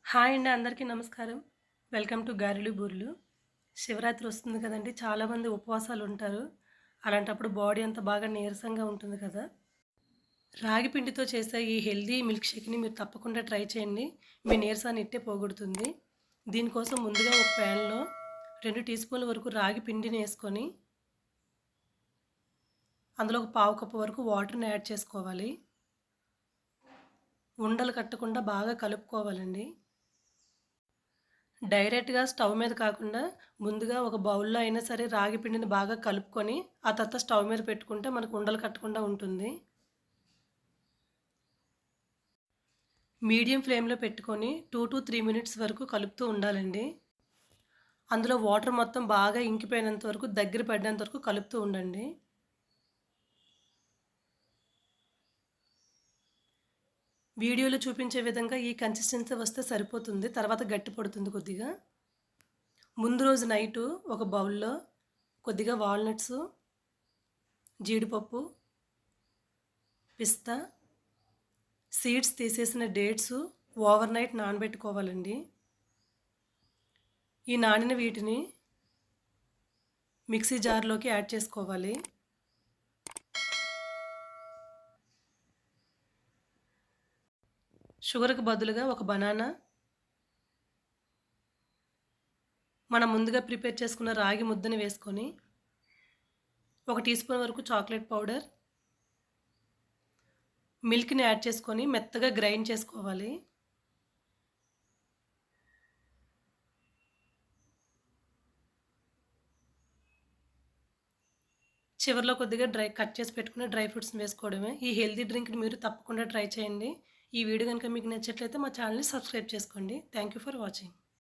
Hi అండి. అందరికీ నమస్కారం. వెల్కమ్ టు గారెలు, బూరెలు. శివరాత్రి వస్తుంది కదండీ! చాలామంది ఉపవాసాలుంటారు. అలాంటప్పుడు బాడీ అంతా బాగా నీరసంగా ఉంటుంది కదా! రాగి పిండితో చేసే ఈ హెల్తీ మిల్క్ షేక్‌ని మీరు తప్పకుండా ట్రై చేయండి. మీ నీరసాన్ని ఇట్టే పోగొడుతుంది. దీనికోసం ముందుగా ఒక ప్యాన్‌లో 2 టీ స్పూన్ల వరకు రాగి పిండిని యేసుకొని, అందులో ఒక పావు కప్పు వరకు వాటర్‌ని యాడ్ చేసుకోవాలి. ఉండలు కట్టకుండా బాగా కలుపుకోవాలండి. డైరెక్ట్‌గా స్టవ్ మీద కాకుండా, ముందుగా ఒక బౌల్‌లో అయినా సరే రాగి పిండిని బాగా కలుపుకొని, ఆ తర్వాత స్టవ్ మీద పెట్టుకుంటే మనకు ఉండలు కట్టకుండా ఉంటుంది. మీడియం ఫ్లేమ్‌లో పెట్టుకొని 2-3 మినిట్స్ వరకు కలుపుతూ ఉండాలండి. అందులో వాటర్ మొత్తం బాగా ఇంకిపోయినంత వరకు, దగ్గర పడినంత వరకు కలుపుతూ ఉండండి. వీడియోలో చూపించే విధంగా ఈ కన్సిస్టెన్సీ వస్తే సరిపోతుంది. తర్వాత గట్టి పడుతుంది కొద్దిగా. ముందు రోజు నైటు ఒక బౌల్‌లో కొద్దిగా వాల్‌నట్సు, జీడిపప్పు, పిస్తా, సీడ్స్ తీసేసిన డేట్సు ఓవర్ నైట్ నానబెట్టుకోవాలండి. ఈ నానిన వీటిని మిక్సీ జార్‌లోకి యాడ్ చేసుకోవాలి. షుగర్‌కి బదులుగా ఒక బనానా, మనం ముందుగా ప్రిపేర్ చేసుకున్న రాగి ముద్దని వేసుకొని, ఒక టీ స్పూన్ వరకు చాక్లెట్ పౌడర్, మిల్క్‌ని యాడ్ చేసుకొని మెత్తగా గ్రైండ్ చేసుకోవాలి. చివరిలో కొద్దిగా కట్ చేసి పెట్టుకున్న డ్రై ఫ్రూట్స్‌ని వేసుకోవడమే. ఈ హెల్తీ డ్రింక్‌ని మీరు తప్పకుండా ట్రై చేయండి. ఈ వీడియో గనుక మీకు నచ్చినట్లయితే మా ఛానెల్‌ని సబ్స్క్రైబ్ చేసుకోండి. Thank you for watching.